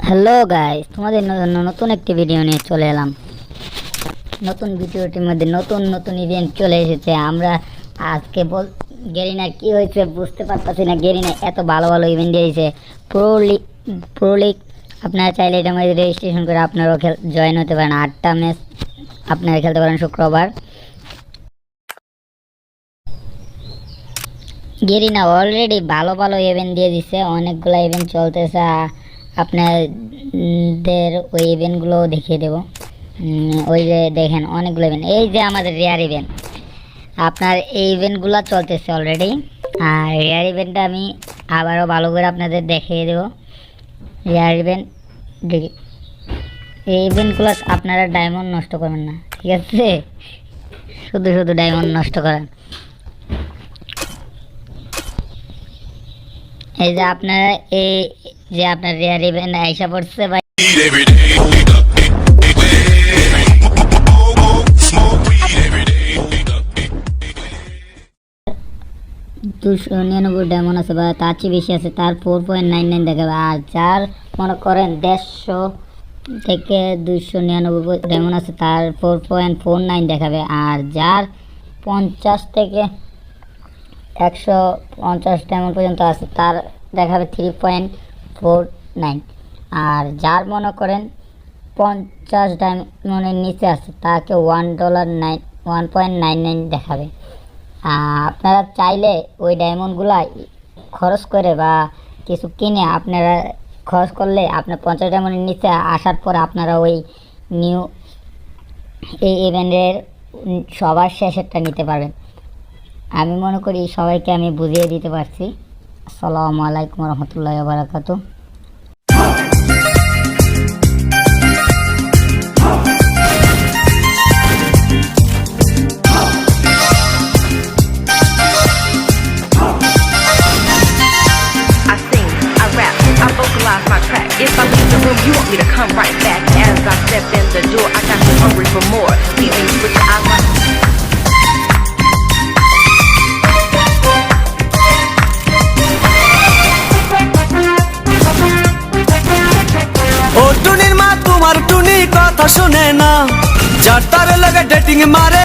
Hello guys, তোমাদের জন্য নতুন একটি ভিডিও নিয়ে চলে এলাম। নতুন ভিডিওটির মধ্যে নতুন নতুন ইভেন্ট চলে এসেছে। আমরা আজকে গেরিনা কি হয়েছে বুঝতে পারতেছি না। গেরিনা এত ভালো ভালো ইভেন্ট দিয়েছে। প্রো লিগ আপনারা চাইলে এটার মধ্যে রেজিস্ট্রেশন করে আপনারাও জয়েন হতে পারেন। 8টা ম্যাচ আপনারা খেলতে পারেন শুক্রবার। গেরিনা অলরেডি ভালো ভালো ইভেন্ট দিয়ে দিচ্ছে, অনেকগুলো ইভেন্ট চলতেছে। আপনাদের ওই ইভেন্টগুলো দেখিয়ে দেবো। ওই যে দেখেন অনেকগুলো ইভেন্ট, এই যে আমাদের রেয়ার ইভেন্ট, আপনার এই ইভেন্টগুলো চলতেছে অলরেডি। আর রেয়ার ইভেন্টটা আমি আবারও ভালো করে আপনাদের দেখিয়ে দেবো। রেয়ার ইভেন্ট, এই ইভেন্টগুলো আপনারা ডায়মন্ড নষ্ট করবেন না, ঠিক আছে? শুধু শুধু ডায়মন্ড নষ্ট করেন। এই যে আপনারা এই যে আপনার রেয়ার ইভেন্ট আইসা পড়ছে ভাই। 299 ডায়মন্ড আছে বা তার চেয়ে বেশি আছে, তার 4.99 দেখাবে। আর যার মনে করেন 150 থেকে 299 ডায়মন্ড আছে তার 4.49 দেখাবে। আর যার 50 থেকে 150 ডায়মন্ড পর্যন্ত আছে তার দেখাবে 3.49। আর যার মনে করেন 50 ডায়মন্ডের নিচে আছে তাকে $1.99 দেখাবে। আপনারা চাইলে ওই ডায়মন্ডগুলা খরচ করে বা কিছু কিনে আপনারা খরচ করলে আপনার 50 ডায়মন্ডের নিচে আসার পর আপনারা ওই নিউ এই ইভেন্টের সবার শেষেরটা নিতে পারবেন। আমি মনে করি সবাইকে আমি বুঝিয়ে দিতে পারছি। আসসালামু আলাইকুম রহমতুল্লাহি ওয়া বারাকাতুহু। If I leave the room, you want me to come right back. As I step in the door, I got you hungry for more. Leaving you with your eyes like ও টুনির মা তোমার টুনি কথা শুনে না, যার তার লাগে ডেটিং মারে।